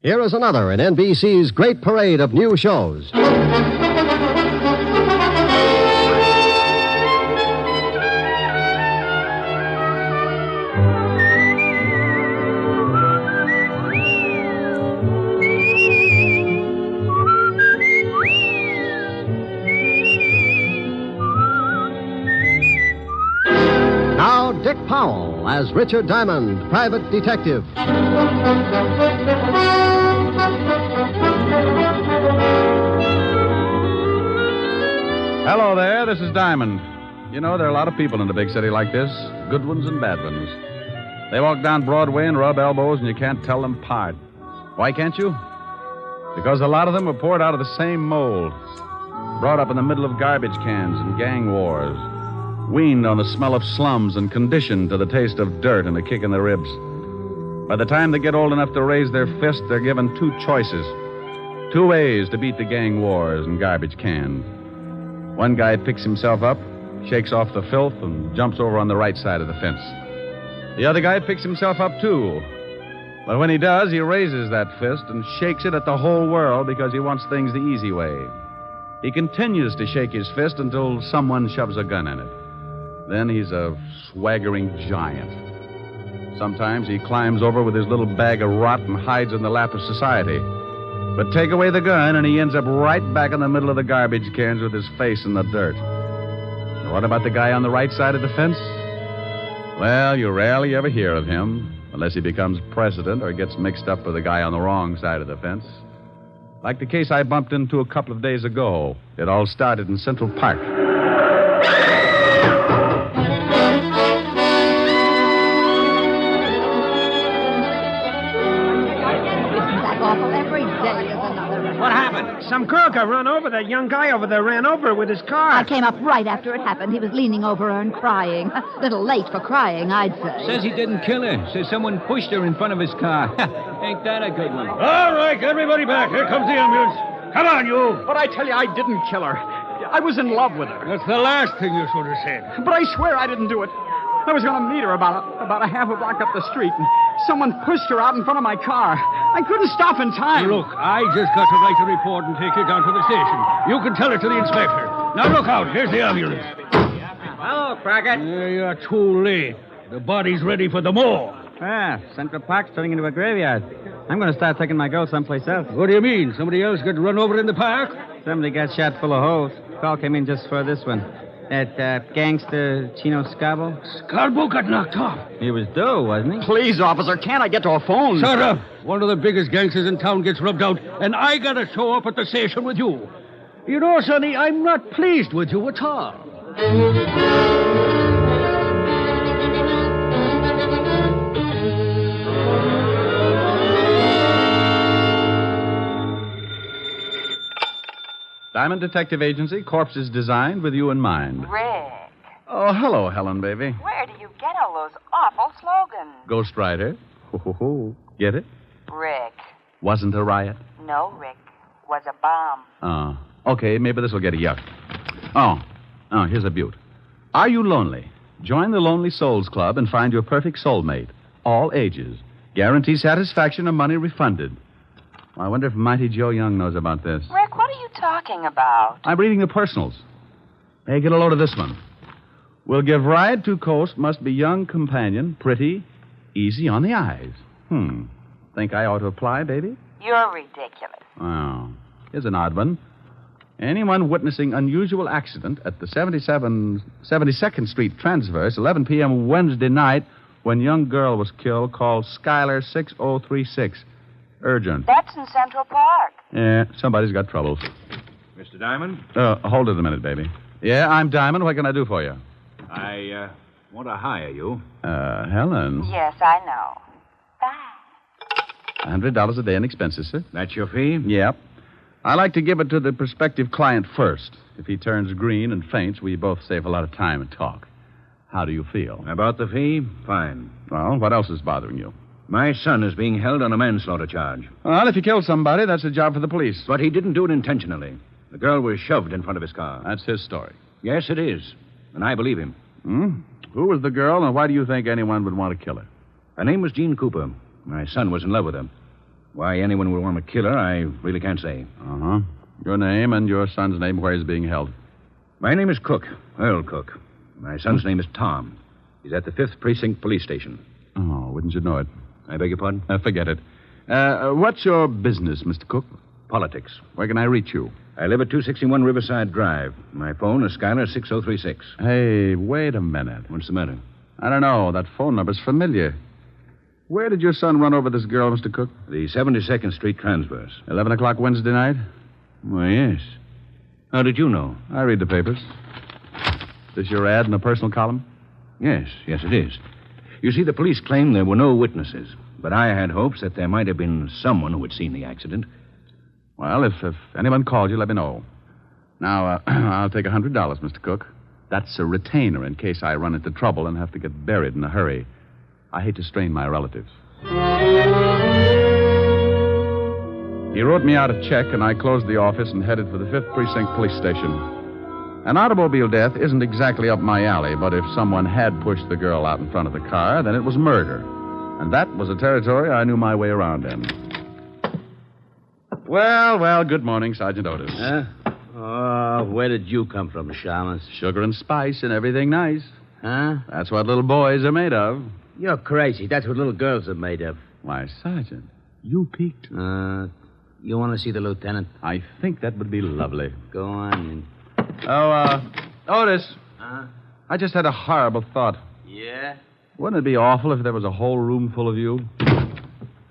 Here is another in NBC's great parade of new shows. Now, Dick Powell as Richard Diamond, private detective. Hello there, this is Diamond. You know, there are a lot of people in a big city like this, good ones and bad ones. They walk down Broadway and rub elbows, and you can't tell them apart. Why can't you? Because a lot of them were poured out of the same mold, brought up in the middle of garbage cans and gang wars, weaned on the smell of slums and conditioned to the taste of dirt and a kick in the ribs. By the time they get old enough to raise their fist, they're given two choices, two ways to beat the gang wars and garbage cans. One guy picks himself up, shakes off the filth, and jumps over on the right side of the fence. The other guy picks himself up, too. But when he does, he raises that fist and shakes it at the whole world because he wants things the easy way. He continues to shake his fist until someone shoves a gun in it. Then he's a swaggering giant. Sometimes he climbs over with his little bag of rot and hides in the lap of society. But take away the gun, and he ends up right back in the middle of the garbage cans with his face in the dirt. Now, what about the guy on the right side of the fence? Well, you rarely ever hear of him, unless he becomes president or gets mixed up with the guy on the wrong side of the fence. Like the case I bumped into a couple of days ago. It all started in Central Park. What happened? Some girl got run over. That young guy over there ran over her with his car. I came up right after it happened. He was leaning over her and crying. A little late for crying, I'd say. Says he didn't kill her. Says someone pushed her in front of his car. Ain't that a good one? All right, everybody back. Here comes the ambulance. Come on, you. But I tell you, I didn't kill her. I was in love with her. That's the last thing you should have said. But I swear I didn't do it. I was going to meet her about a half a block up the street, and someone pushed her out in front of my car. I couldn't stop in time. Look, I just got to write the report and take you down to the station. You can tell it to the inspector. Now, look out. Here's the ambulance. Hello, Crockett. You're too late. The body's ready for the morgue. Central Park's turning into a graveyard. I'm going to start taking my girl someplace else. What do you mean? Somebody else got run over in the park? Somebody got shot full of holes. Call came in just for this one. That gangster Chino Scabo. Scarborough got knocked off. He was due, wasn't he? Please, officer, can't I get to a phone? Shut up. One of the biggest gangsters in town gets rubbed out, and I got to show up at the station with you. You know, Sonny, I'm not pleased with you at all. Diamond Detective Agency, corpses designed with you in mind. Rick, Oh, hello, Helen, baby. where do you get all those awful slogans? Ghost Rider. Ho, ho, ho. Get it? Rick. Wasn't a riot. No, Rick. Was a bomb. Okay, maybe this will get a yuck. Oh, here's a beaut. Are you lonely? Join the Lonely Souls Club and find your perfect soulmate. All ages. Guarantee satisfaction and money refunded. I wonder if Mighty Joe Young knows about this. Rick, what are you talking about? I'm reading the personals. Hey, get a load of this one. Will give ride to coast, must be young companion, pretty, easy on the eyes. Think I ought to apply, baby? You're ridiculous. Oh, here's an odd one. Anyone witnessing unusual accident at the 72nd Street Transverse, 11 p.m. Wednesday night, when young girl was killed, call Skylar 6036. Urgent. That's in Central Park. Yeah, somebody's got troubles. Mr. Diamond? Hold it a minute, baby. Yeah, I'm Diamond. What can I do for you? I want to hire you. Helen. Yes, I know. Bye. $100 a day in expenses, sir. That's your fee? Yep. I like to give it to the prospective client first. If he turns green and faints, we both save a lot of time and talk. How do you feel? About the fee? Fine. Well, what else is bothering you? My son is being held on a manslaughter charge. Well, if he killed somebody, that's a job for the police. But he didn't do it intentionally. The girl was shoved in front of his car. That's his story. Yes, it is. And I believe him. Who was the girl, and why do you think anyone would want to kill her? Her name was Jean Cooper. My son was in love with her. Why anyone would want to kill her, I really can't say. Uh-huh. Your name and your son's name, where he's being held. My name is Cook, Earl Cook. My son's name is Tom. He's at the 5th Precinct Police Station. Oh, wouldn't you know it? I beg your pardon? Forget it. What's your business, Mr. Cook? Politics. Where can I reach you? I live at 261 Riverside Drive. My phone is Skylar 6036. Hey, wait a minute. What's the matter? I don't know. That phone number's familiar. Where did your son run over this girl, Mr. Cook? The 72nd Street Transverse. 11 o'clock Wednesday night? Why, yes. How did you know? I read the papers. This your ad in the personal column? Yes, it is. You see, the police claim there were no witnesses, but I had hopes that there might have been someone who had seen the accident. Well, if anyone called you, let me know. Now, I'll take $100, Mr. Cook. That's a retainer in case I run into trouble and have to get buried in a hurry. I hate to strain my relatives. He wrote me out a check, and I closed the office and headed for the 5th Precinct Police Station. An automobile death isn't exactly up my alley, but if someone had pushed the girl out in front of the car, then it was murder. And that was a territory I knew my way around in. Well, good morning, Sergeant Otis. Huh? Oh, where did you come from, Shamus? Sugar and spice and everything nice. Huh? That's what little boys are made of. You're crazy. That's what little girls are made of. Why, Sergeant, you peeked. You want to see the lieutenant? I think that would be lovely. Go on. Oh, Otis. Huh? I just had a horrible thought. Yeah? Wouldn't it be awful if there was a whole room full of you?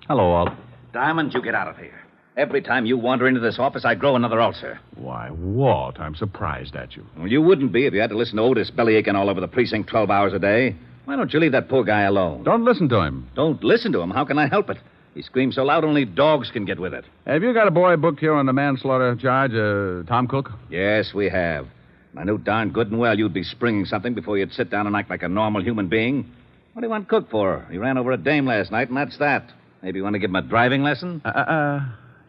Hello, Walt. Diamond, you get out of here. Every time you wander into this office, I grow another ulcer. Why, Walt, I'm surprised at you. Well, you wouldn't be if you had to listen to Otis bellyaching all over the precinct 12 hours a day. Why don't you leave that poor guy alone? Don't listen to him. Don't listen to him. How can I help it? He screams so loud only dogs can get with it. Have you got a boy booked here on the manslaughter charge, Tom Cook? Yes, we have. I knew darn good and well you'd be springing something before you'd sit down and act like a normal human being. What do you want Cook for? He ran over a dame last night, and that's that. Maybe you want to give him a driving lesson?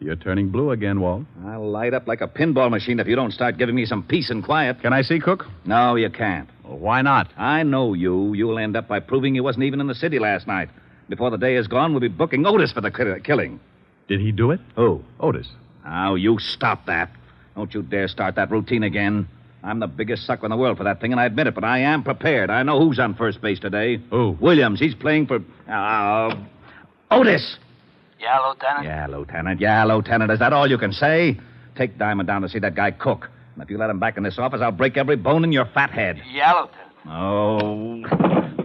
You're turning blue again, Walt. I'll light up like a pinball machine if you don't start giving me some peace and quiet. Can I see Cook? No, you can't. Well, why not? I know you. You'll end up by proving you wasn't even in the city last night. Before the day is gone, we'll be booking Otis for the killing. Did he do it? Who? Otis. Now, you stop that. Don't you dare start that routine again. I'm the biggest sucker in the world for that thing, and I admit it, but I am prepared. I know who's on first base today. Who? Williams. He's playing for... Otis! Yeah, Lieutenant? Yeah, Lieutenant. Is that all you can say? Take Diamond down to see that guy Cook. And if you let him back in this office, I'll break every bone in your fat head. Yeah, Lieutenant. Oh,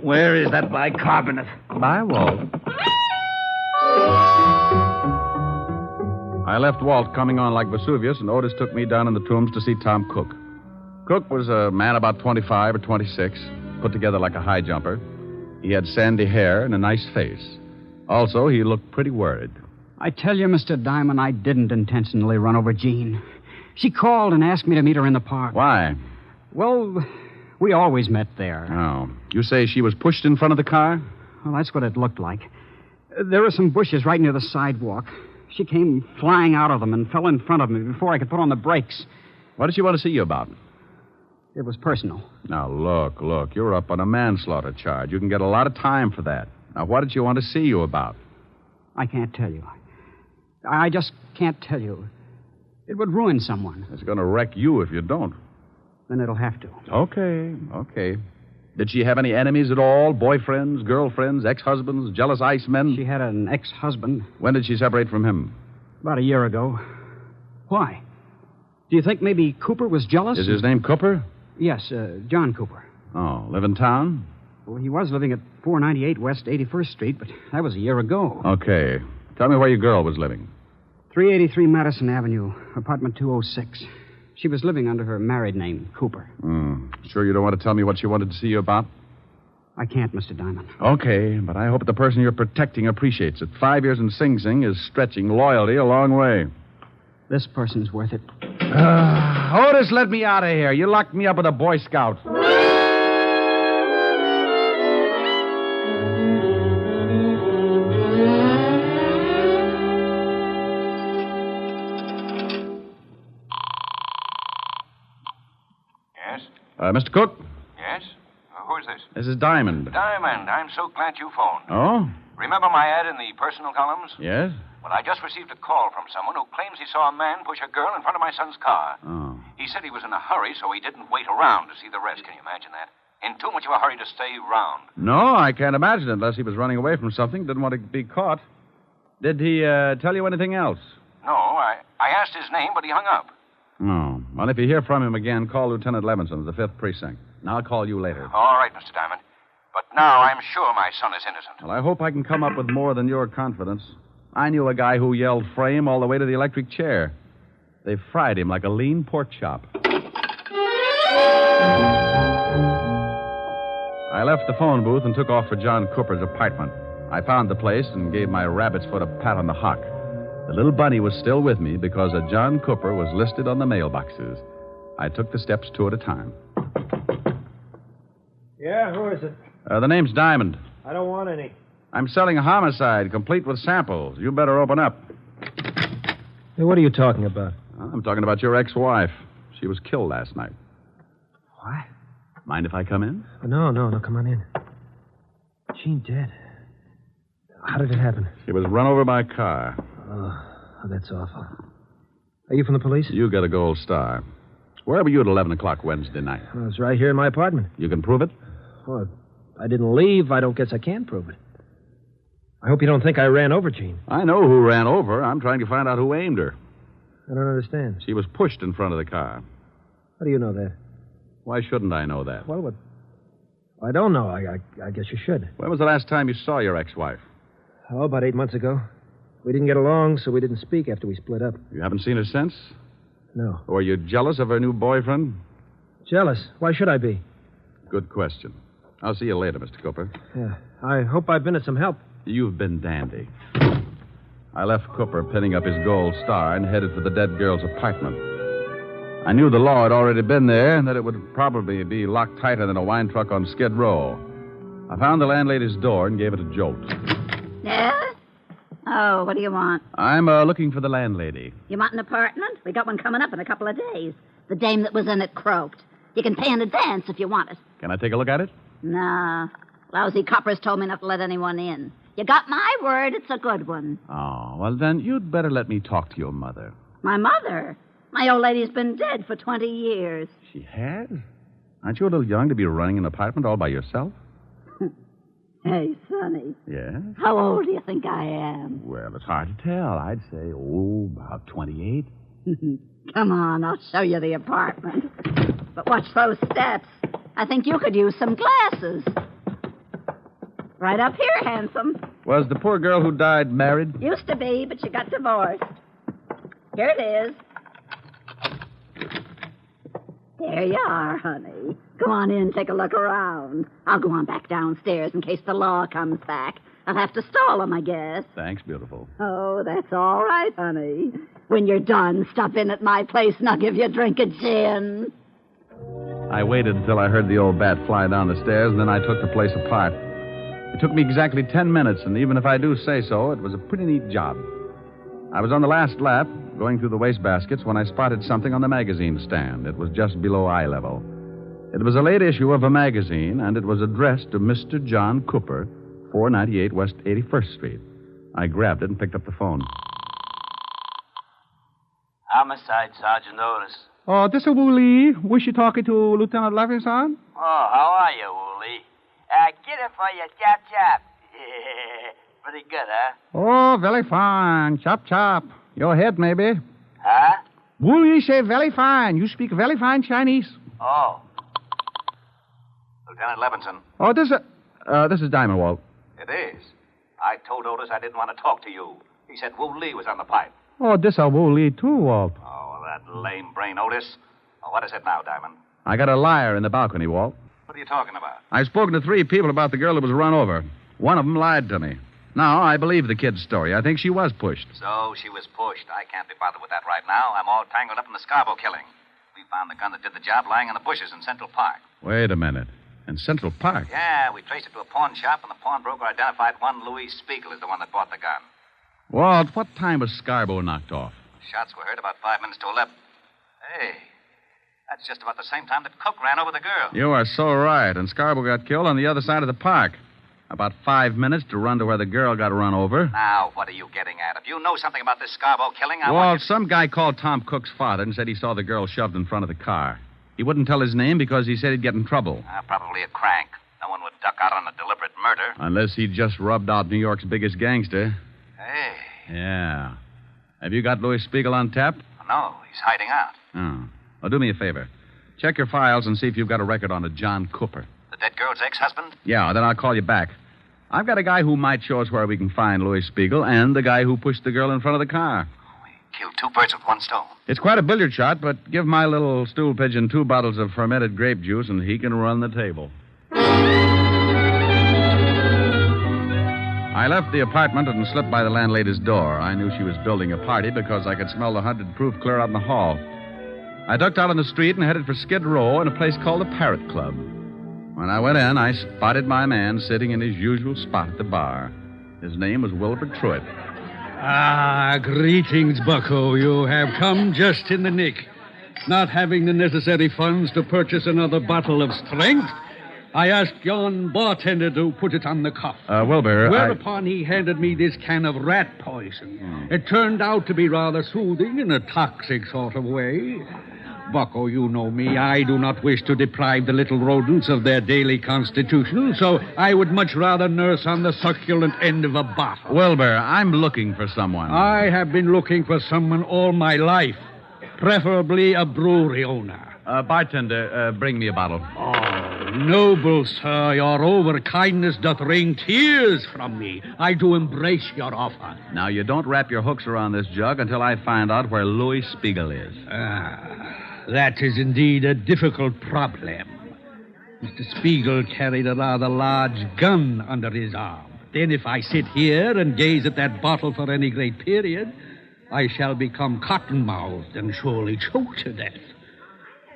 where is that bicarbonate? Bye, Walt. I left Walt coming on like Vesuvius, and Otis took me down in the tombs to see Tom Cook. Cook was a man about 25 or 26, put together like a high jumper. He had sandy hair and a nice face. Also, he looked pretty worried. I tell you, Mr. Diamond, I didn't intentionally run over Jean. She called and asked me to meet her in the park. Why? Well, we always met there. Oh. You say she was pushed in front of the car? Well, that's what it looked like. There were some bushes right near the sidewalk. She came flying out of them and fell in front of me before I could put on the brakes. What did she want to see you about? It was personal. Now, look. You're up on a manslaughter charge. You can get a lot of time for that. Now, what did she want to see you about? I can't tell you. I just can't tell you. It would ruin someone. It's going to wreck you if you don't. Then it'll have to. Okay. Did she have any enemies at all? Boyfriends, girlfriends, ex-husbands, jealous ice men? She had an ex-husband. When did she separate from him? About a year ago. Why? Do you think maybe Cooper was jealous? Is his name Cooper? Yes, John Cooper. Oh, live in town? Well, he was living at 498 West 81st Street, but that was a year ago. Okay. Tell me where your girl was living. 383 Madison Avenue, apartment 206. She was living under her married name, Cooper. Sure you don't want to tell me what she wanted to see you about? I can't, Mr. Diamond. Okay, but I hope the person you're protecting appreciates it. 5 years in Sing Sing is stretching loyalty a long way. This person's worth it. Otis, let me out of here. You locked me up with a Boy Scout. Mr. Cook? Yes? Who is this? This is Diamond. Diamond, I'm so glad you phoned. Oh? Remember my ad in the personal columns? Yes? Well, I just received a call from someone who claims he saw a man push a girl in front of my son's car. Oh. He said he was in a hurry, so he didn't wait around to see the rest. Can you imagine that? In too much of a hurry to stay round. No, I can't imagine it unless he was running away from something, didn't want to be caught. Did he tell you anything else? No, I asked his name, but he hung up. Oh. Well, if you hear from him again, call Lieutenant Levinson of the 5th Precinct. And I'll call you later. All right, Mr. Diamond. But now I'm sure my son is innocent. Well, I hope I can come up with more than your confidence. I knew a guy who yelled frame all the way to the electric chair. They fried him like a lean pork chop. I left the phone booth and took off for John Cooper's apartment. I found the place and gave my rabbit's foot a pat on the hock. The little bunny was still with me because a John Cooper was listed on the mailboxes. I took the steps 2 at a time. Yeah, who is it? The name's Diamond. I don't want any. I'm selling a homicide, complete with samples. You better open up. Hey, what are you talking about? I'm talking about your ex-wife. She was killed last night. What? Mind if I come in? No, come on in. Jean dead. How did it happen? She was run over by a car. Oh, that's awful. Are you from the police? You got a gold star. Where were you at 11 o'clock Wednesday night? I was right here in my apartment. You can prove it? Well, I didn't leave. I don't guess I can prove it. I hope you don't think I ran over Jean. I know who ran over. I'm trying to find out who aimed her. I don't understand. She was pushed in front of the car. How do you know that? Why shouldn't I know that? Well, what? I don't know. I guess you should. When was the last time you saw your ex-wife? Oh, about 8 months ago. We didn't get along, so we didn't speak after we split up. You haven't seen her since? No. Were you jealous of her new boyfriend? Jealous? Why should I be? Good question. I'll see you later, Mr. Cooper. Yeah. I hope I've been of some help. You've been dandy. I left Cooper pinning up his gold star and headed for the dead girl's apartment. I knew the law had already been there and that it would probably be locked tighter than a wine truck on Skid Row. I found the landlady's door and gave it a jolt. Yeah? Oh, what do you want? I'm looking for the landlady. You want an apartment? We got one coming up in a couple of days. The dame that was in it croaked. You can pay in advance if you want it. Can I take a look at it? Nah. Lousy coppers told me not to let anyone in. You got my word, it's a good one. Oh, well, then you'd better let me talk to your mother. My mother? My old lady's been dead for 20 years. She has? Aren't you a little young to be running an apartment all by yourself? Hey, Sonny. Yes? How old do you think I am? Well, it's hard to tell. I'd say, about 28. Come on, I'll show you the apartment. But watch those steps. I think you could use some glasses. Right up here, handsome. Was the poor girl who died married? Used to be, but she got divorced. Here it is. There you are, honey. Go on in, take a look around. I'll go on back downstairs in case the law comes back. I'll have to stall them, I guess. Thanks, beautiful. Oh, that's all right, honey. When you're done, stop in at my place and I'll give you a drink of gin. I waited until I heard the old bat fly down the stairs, and then I took the place apart. It took me exactly 10 minutes, and even if I do say so, it was a pretty neat job. I was on the last lap, going through the wastebaskets, when I spotted something on the magazine stand. It was just below eye level. It was a late issue of a magazine, and it was addressed to Mr. John Cooper, 498 West 81st Street. I grabbed it and picked up the phone. Homicide, Sergeant Otis. Oh, this is Wooly. Was you talking to Lieutenant Levinson? Oh, how are you, Wooly? Get it for you, chap chap. Pretty good, huh? Oh, very fine. Chop, chop. Your head, maybe. Huh? Wooly say very fine. You speak very fine Chinese. Oh. Lieutenant Levinson. Oh, this is Diamond, Walt. It is. I told Otis I didn't want to talk to you. He said Wu Lee was on the pipe. Oh, this is Wooly, too, Walt. Oh, that lame brain, Otis. Oh, what is it now, Diamond? I got a liar in the balcony, Walt. What are you talking about? I've spoken to 3 people about the girl that was run over. One of them lied to me. Now, I believe the kid's story. I think she was pushed. So she was pushed. I can't be bothered with that right now. I'm all tangled up in the Scarborough killing. We found the gun that did the job lying in the bushes in Central Park. Wait a minute. In Central Park? Yeah, we traced it to a pawn shop, and the pawnbroker identified one Louis Spiegel as the one that bought the gun. Walt, what time was Scarborough knocked off? Shots were heard about 5 minutes to 11. Hey, that's just about the same time that Cook ran over the girl. You are so right. And Scarborough got killed on the other side of the park. About 5 minutes to run to where the girl got run over. Now, what are you getting at? If you know something about this Scarborough killing, I Walt, want you... some guy called Tom Cook's father and said he saw the girl shoved in front of the car. He wouldn't tell his name because he said he'd get in trouble. Probably a crank. No one would duck out on a deliberate murder. Unless he just rubbed out New York's biggest gangster. Hey. Yeah. Have you got Louis Spiegel on tap? No, he's hiding out. Oh. Well, do me a favor. Check your files and see if you've got a record on a John Cooper. The dead girl's ex-husband? Yeah, then I'll call you back. I've got a guy who might show us where we can find Louis Spiegel and the guy who pushed the girl in front of the car. We killed two birds with one stone. It's quite a billiard shot, but give my little stool pigeon 2 bottles of fermented grape juice and he can run the table. I left the apartment and slipped by the landlady's door. I knew she was building a party because I could smell the 100 proof clear out in the hall. I ducked out on the street and headed for Skid Row in a place called the Parrot Club. When I went in, I spotted my man sitting in his usual spot at the bar. His name was Wilbur Truitt. Ah, greetings, Bucko. You have come just in the nick. Not having the necessary funds to purchase another bottle of strength, I asked yon bartender to put it on the cuff. Wilbur, Whereupon he handed me this can of rat poison. It turned out to be rather soothing in a toxic sort of way. Bucko, you know me. I do not wish to deprive the little rodents of their daily constitution, so I would much rather nurse on the succulent end of a bottle. Wilbur, I'm looking for someone. I have been looking for someone all my life, preferably a brewery owner. Bartender, bring me a bottle. Oh, noble sir, your over-kindness doth wring tears from me. I do embrace your offer. Now, you don't wrap your hooks around this jug until I find out where Louis Spiegel is. That is indeed a difficult problem. Mr. Spiegel carried a rather large gun under his arm. Then if I sit here and gaze at that bottle for any great period, I shall become cotton-mouthed and surely choke to death.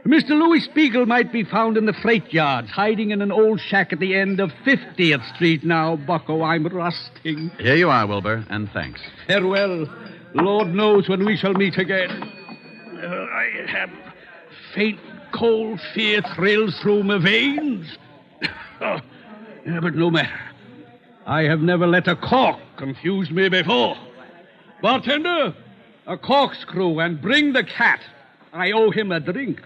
Mr. Louis Spiegel might be found in the freight yards, hiding in an old shack at the end of 50th Street. Now, Bucko, I'm rusting. Here you are, Wilbur, and thanks. Farewell. Lord knows when we shall meet again. I have faint, cold fear thrills through my veins. But no matter. I have never let a cork confuse me before. Bartender, a corkscrew and bring the cat. I owe him a drink.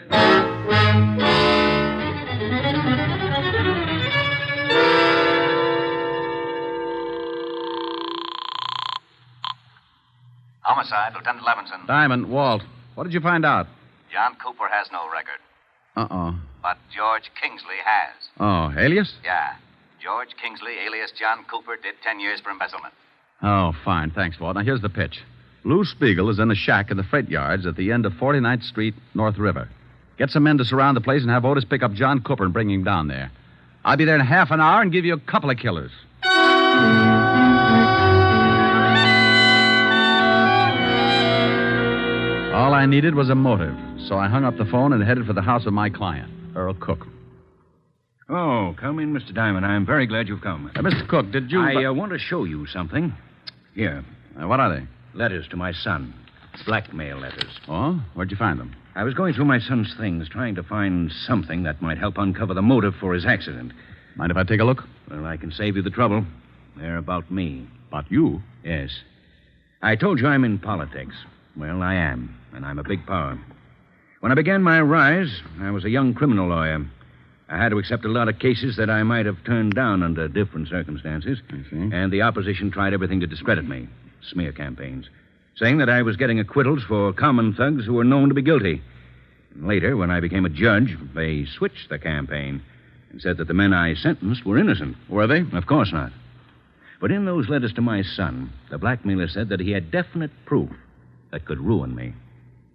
Homicide, Lieutenant Levinson. Diamond, Walt, what did you find out? John Cooper has no record. Uh-oh. But George Kingsley has. Oh, alias? Yeah. George Kingsley, alias John Cooper, did 10 years for embezzlement. Oh, fine. Thanks, Walt. Now, here's the pitch. Lou Spiegel is in a shack in the freight yards at the end of 49th Street, North River. Get some men to surround the place and have Otis pick up John Cooper and bring him down there. I'll be there in half an hour and give you a couple of killers. All I needed was a motive, so I hung up the phone and headed for the house of my client, Earl Cook. Oh, come in, Mr. Diamond. I'm very glad you've come. Mr. Cook, did you... I want to show you something. Here. What are they? Letters to my son. Blackmail letters. Oh? Where'd you find them? I was going through my son's things, trying to find something that might help uncover the motive for his accident. Mind if I take a look? Well, I can save you the trouble. They're about me. About you? Yes. I told you I'm in politics. Well, I am, and I'm a big power. When I began my rise, I was a young criminal lawyer. I had to accept a lot of cases that I might have turned down under different circumstances. I see. And the opposition tried everything to discredit me. Smear campaigns. Saying that I was getting acquittals for common thugs who were known to be guilty. And later, when I became a judge, they switched the campaign and said that the men I sentenced were innocent. Were they? Of course not. But in those letters to my son, the blackmailer said that he had definite proof that could ruin me.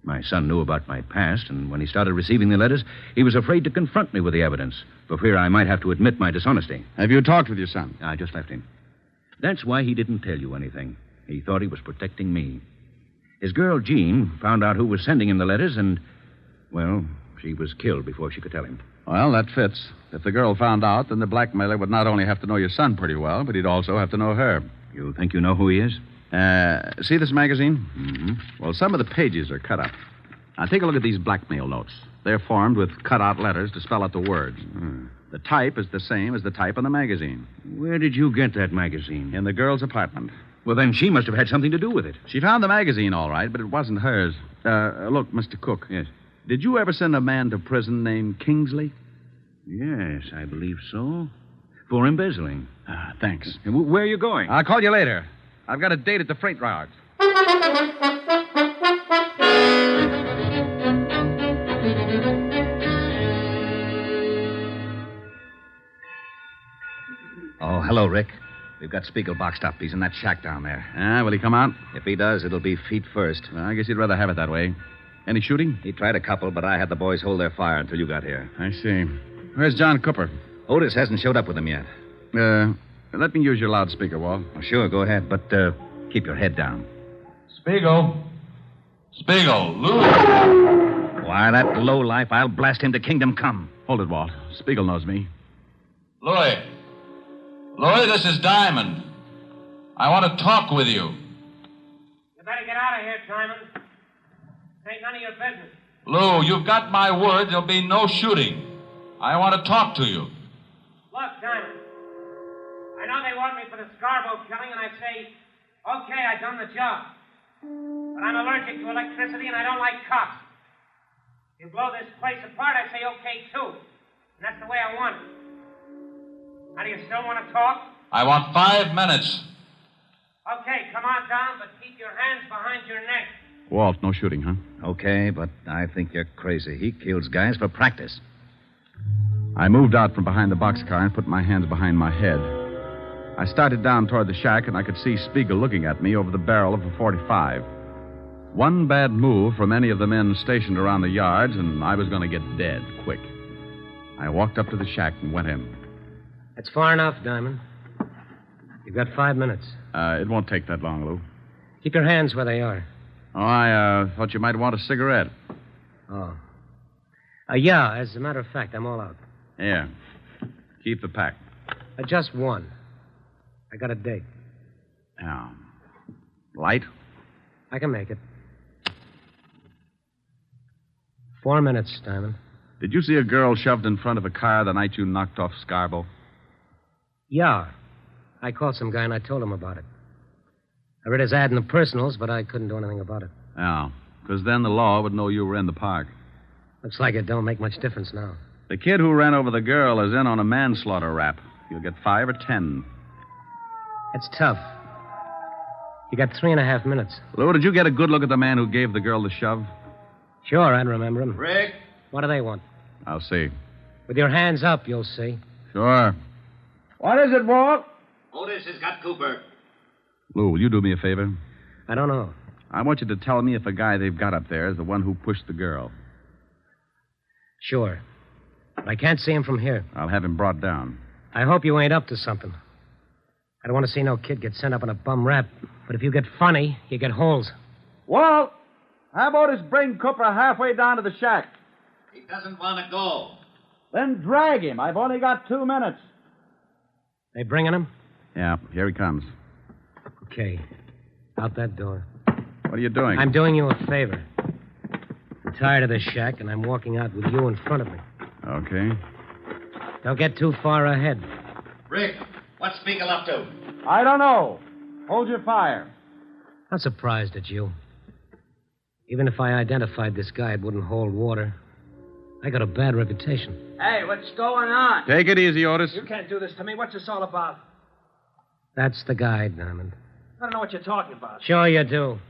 My son knew about my past, and when he started receiving the letters, he was afraid to confront me with the evidence, for fear I might have to admit my dishonesty. Have you talked with your son? I just left him. That's why he didn't tell you anything. He thought he was protecting me. His girl, Jean, found out who was sending him the letters, and, well, she was killed before she could tell him. Well, that fits. If the girl found out, then the blackmailer would not only have to know your son pretty well, but he'd also have to know her. You think you know who he is? See this magazine? Mm-hmm. Well, some of the pages are cut up. Now, take a look at these blackmail notes. They're formed with cut-out letters to spell out the words. The type is the same as the type on the magazine. Where did you get that magazine? In the girl's apartment. Well, then she must have had something to do with it. She found the magazine, all right, but it wasn't hers. Look, Mr. Cook. Yes. Did you ever send a man to prison named Kingsley? Yes, I believe so. For embezzling. Thanks. Where are you going? I'll call you later. I've got a date at the freight yards. Oh, hello, Rick. We've got Spiegel boxed up. He's in that shack down there. Will he come out? If he does, it'll be feet first. Well, I guess he'd rather have it that way. Any shooting? He tried a couple, but I had the boys hold their fire until you got here. I see. Where's John Cooper? Otis hasn't showed up with him yet. Let me use your loudspeaker, Walt. Oh, sure, go ahead, but keep your head down. Spiegel, Lou. Why, that lowlife, I'll blast him to kingdom come. Hold it, Walt. Spiegel knows me. Louis, this is Diamond. I want to talk with you. You better get out of here, Diamond. This ain't none of your business. Lou, you've got my word. There'll be no shooting. I want to talk to you. Look, Diamond. I know they want me for the Scarborough killing, and I say, okay, I done the job. But I'm allergic to electricity, and I don't like cops. If you blow this place apart, I say okay, too. And that's the way I want it. Now, do you still want to talk? I want 5 minutes. Okay, come on down, but keep your hands behind your neck. Walt, no shooting, huh? Okay, but I think you're crazy. He kills guys for practice. I moved out from behind the boxcar and put my hands behind my head. I started down toward the shack, and I could see Spiegel looking at me over the barrel of a .45. One bad move from any of the men stationed around the yards, and I was going to get dead quick. I walked up to the shack and went in. That's far enough, Diamond. You've got 5 minutes. It won't take that long, Lou. Keep your hands where they are. Oh, I thought you might want a cigarette. Oh. Yeah, as a matter of fact, I'm all out. Yeah. Keep the pack. Just one. I got a date. Now, light? I can make it. 4 minutes, Diamond. Did you see a girl shoved in front of a car the night you knocked off Scarborough? Yeah. I called some guy and I told him about it. I read his ad in the personals, but I couldn't do anything about it. Yeah, because then the law would know you were in the park. Looks like it don't make much difference now. The kid who ran over the girl is in on a manslaughter rap. You'll get 5 or 10. It's tough. You got 3.5 minutes. Lou, did you get a good look at the man who gave the girl the shove? Sure, I'd remember him. Rick? What do they want? I'll see. With your hands up, you'll see. Sure. What is it, Walt? Otis has got Cooper. Lou, will you do me a favor? I don't know. I want you to tell me if the guy they've got up there is the one who pushed the girl. Sure. But I can't see him from here. I'll have him brought down. I hope you ain't up to something. I don't want to see no kid get sent up on a bum rap. But if you get funny, you get holes. Walt, how about us bring Cooper halfway down to the shack? He doesn't want to go. Then drag him. I've only got 2 minutes. They bringing him? Yeah, here he comes. Okay. Out that door. What are you doing? I'm doing you a favor. I'm tired of this shack, and I'm walking out with you in front of me. Okay. Don't get too far ahead. Rick, what's Spiegel up to? I don't know. Hold your fire. I'm surprised at you. Even if I identified this guy, it wouldn't hold water. I got a bad reputation. Hey, what's going on? Take it easy, Otis. You can't do this to me. What's this all about? That's the guy, Diamond. I don't know what you're talking about. Sure you do.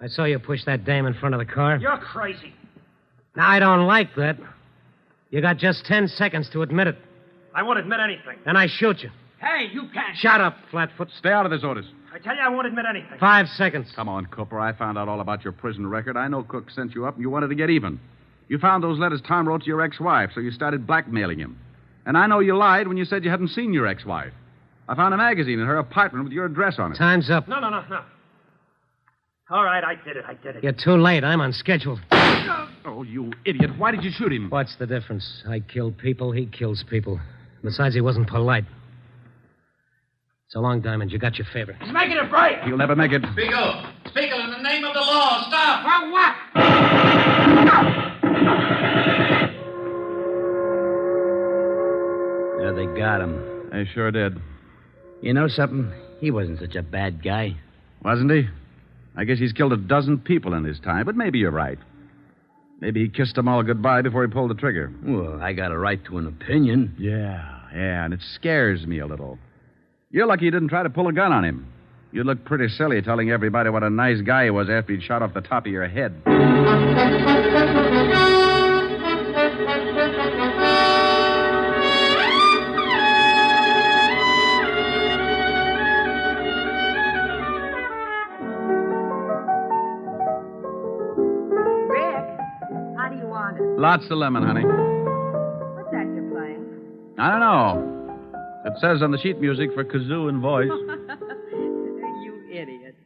I saw you push that dame in front of the car. You're crazy. Now, I don't like that. You got just 10 seconds to admit it. I won't admit anything. Then I shoot you. Hey, you can't. Shut up, Flatfoot. Stay out of this, Otis. I tell you, I won't admit anything. 5 seconds. Come on, Cooper. I found out all about your prison record. I know Cook sent you up and you wanted to get even. You found those letters Tom wrote to your ex-wife, so you started blackmailing him. And I know you lied when you said you hadn't seen your ex-wife. I found a magazine in her apartment with your address on it. Time's up. No. All right, I did it. You're too late. I'm on schedule. Oh, you idiot. Why did you shoot him? What's the difference? I kill people, he kills people. Besides, he wasn't polite. So long, Diamond. You got your favor. He's making a break. He'll never make it. Spiegel, in the name of the law, stop. For what? They sure did. You know something? He wasn't such a bad guy. Wasn't he? I guess he's killed a dozen people in his time, but maybe you're right. Maybe he kissed them all goodbye before he pulled the trigger. Well, I got a right to an opinion. Yeah, and it scares me a little. You're lucky you didn't try to pull a gun on him. You'd look pretty silly telling everybody what a nice guy he was after he'd shot off the top of your head. Lots of lemon, honey. What's that you're playing? I don't know. It says on the sheet music for kazoo and voice. You idiot.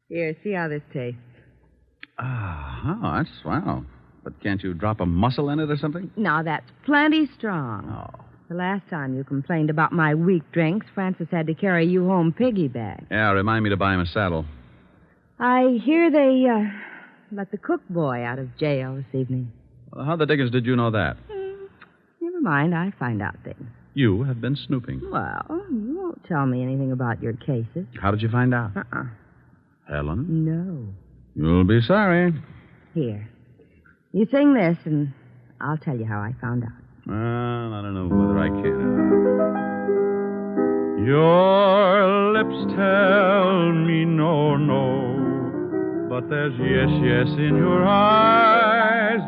Here, see how this tastes. That's swell. But can't you drop a mussel in it or something? No, that's plenty strong. Oh. The last time you complained about my weak drinks, Francis had to carry you home piggyback. Yeah, remind me to buy him a saddle. I hear they let the cook boy out of jail this evening. Well, how the dickens did you know that? Never mind, I find out things. You have been snooping. Well, you won't tell me anything about your cases. How did you find out? Helen? No. You'll be sorry. Here. You sing this, and I'll tell you how I found out. Well, I don't know whether I can. Your lips tell me no, no, but there's yes, yes in your eyes.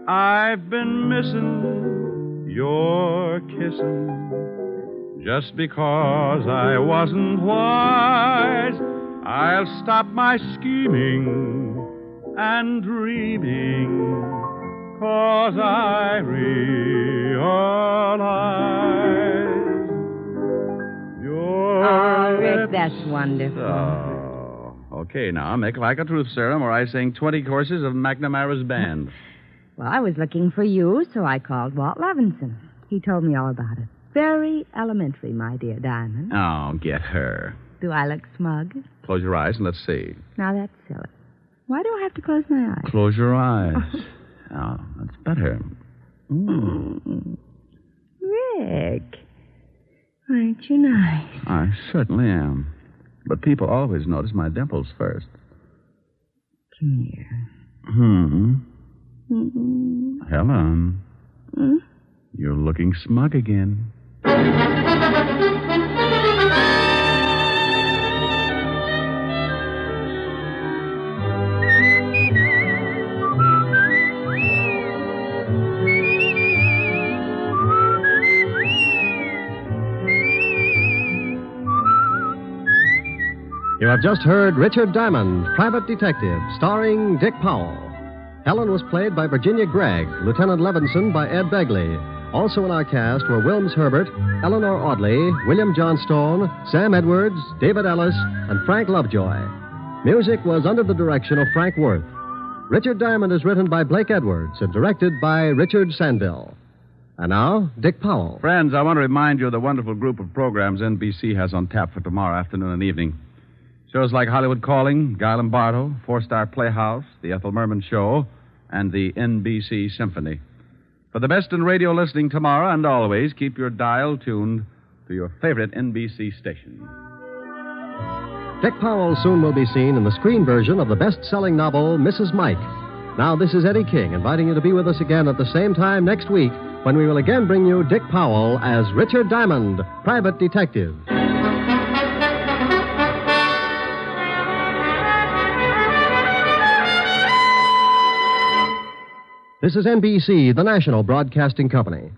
I've been missing your kissing just because I wasn't wise. I'll stop my scheming and dreaming, 'cause I realize your Rick, that's wonderful. Oh, okay, now make like a truth serum where I sing 20 courses of McNamara's band. Well, I was looking for you, so I called Walt Levinson. He told me all about it. Very elementary, my dear Diamond. Oh, get her. Do I look smug? Close your eyes and let's see. Now, that's silly. Why do I have to close my eyes? Close your eyes. Oh, that's better. Rick, aren't you nice? I certainly am. But people always notice my dimples first. Come here. Helen. You're looking smug again. You have just heard Richard Diamond, Private Detective, starring Dick Powell. Helen was played by Virginia Gregg, Lieutenant Levinson by Ed Begley. Also in our cast were Wilms Herbert, Eleanor Audley, William Johnstone, Sam Edwards, David Ellis, and Frank Lovejoy. Music was under the direction of Frank Worth. Richard Diamond is written by Blake Edwards and directed by Richard Sandville. And now, Dick Powell. Friends, I want to remind you of the wonderful group of programs NBC has on tap for tomorrow afternoon and evening. Shows like Hollywood Calling, Guy Lombardo, Four-Star Playhouse, The Ethel Merman Show, and the NBC Symphony. For the best in radio listening tomorrow and always, keep your dial tuned to your favorite NBC station. Dick Powell soon will be seen in the screen version of the best-selling novel, Mrs. Mike. Now, this is Eddie King inviting you to be with us again at the same time next week when we will again bring you Dick Powell as Richard Diamond, Private Detective. This is NBC, the national broadcasting company.